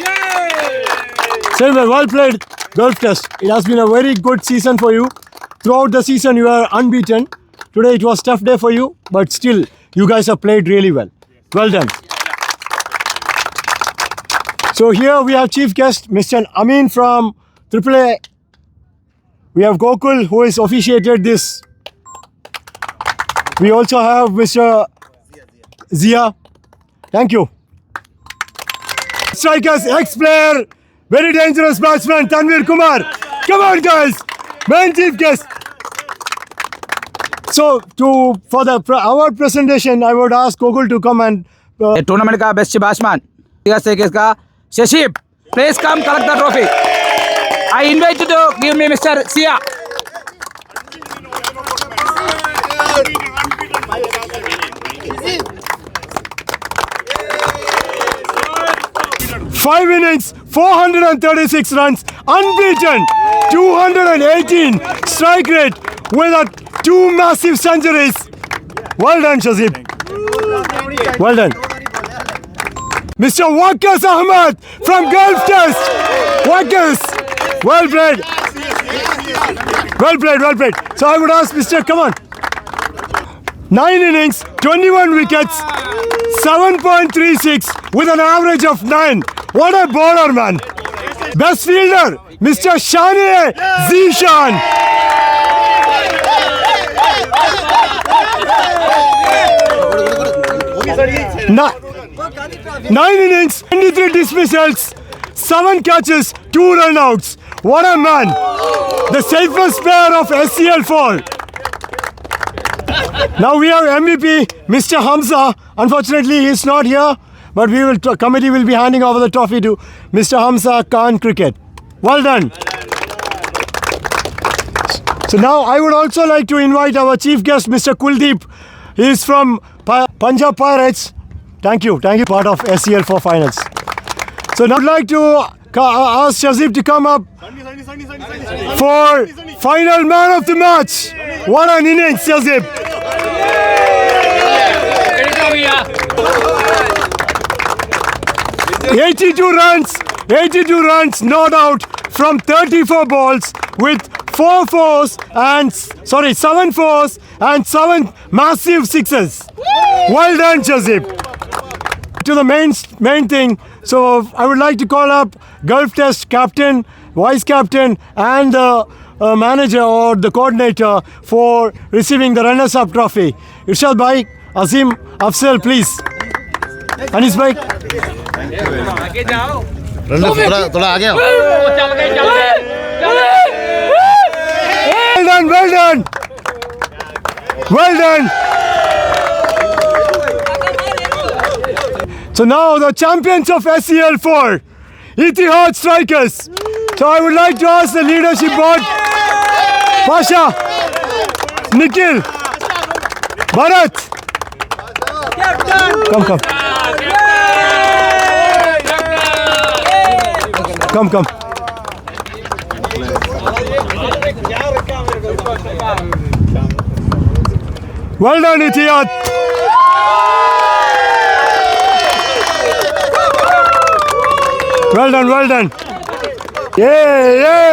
Silver, well played Gulf Test. It has been a very good season for you. Throughout the season you are unbeaten. Today it was a tough day for you, but still You guys have played really well. Well done. So here we have chief guest Mr. Amin from AAA. We have Gokul who has officiated this. We also have Mr. Zia. Thank you. Strikers, ex-player, very dangerous batsman, Tanvir Kumar. Come on, guys. Main chief guest. So, for our presentation, I would ask Gokul to come and tournament का best batsman का Shahzaib, please come collect the trophy. I invite you to give me Mr. Sia. Five innings, 436 runs, unbeaten, 218 strike rate with 2 massive centuries. Well done, Shazib. Well done. Mr. Waqas Ahmad from Gulf Test. Waqas, well played. Well played, well played. So I would ask Mr. Come on. 9 innings, 21 wickets, 7.36 with an average of 9. What a bowler, man. Best fielder, Mr. Shani Zishan. Nine innings, 23 dismissals, 7 catches, 2 run-outs. What a man. The safest player of SCL4. Now we have MVP, Mr. Hamza. Unfortunately, he is not here, but committee will be handing over the trophy to Mr. Hamza Khan Cricket. Well done. So now I would also like to invite our chief guest, Mr. Kuldeep. He is from Punjab Pirates. Thank you, part of SCL4 finals. So now I'd like to ask Shazib to come up for final man of the match. What an innings, Shazib. 82 runs, not out from 34 balls with 7 fours and 7 massive sixes. Well done, Shazib. To the main thing, so I would like to call up Gulf Test captain, vice captain and the manager or the coordinator for receiving the runners-up trophy. Irshad Bhai, Azim Afzal, please. Anis Bhai. थोड़ा आगे आओ. Well done. Well done. So now the champions of SCL4, Etihad Strikers. So I would like to ask the leadership board, Pasha, Nikhil, Bharat. Come. Well done, Etihad. Well done. Yeah.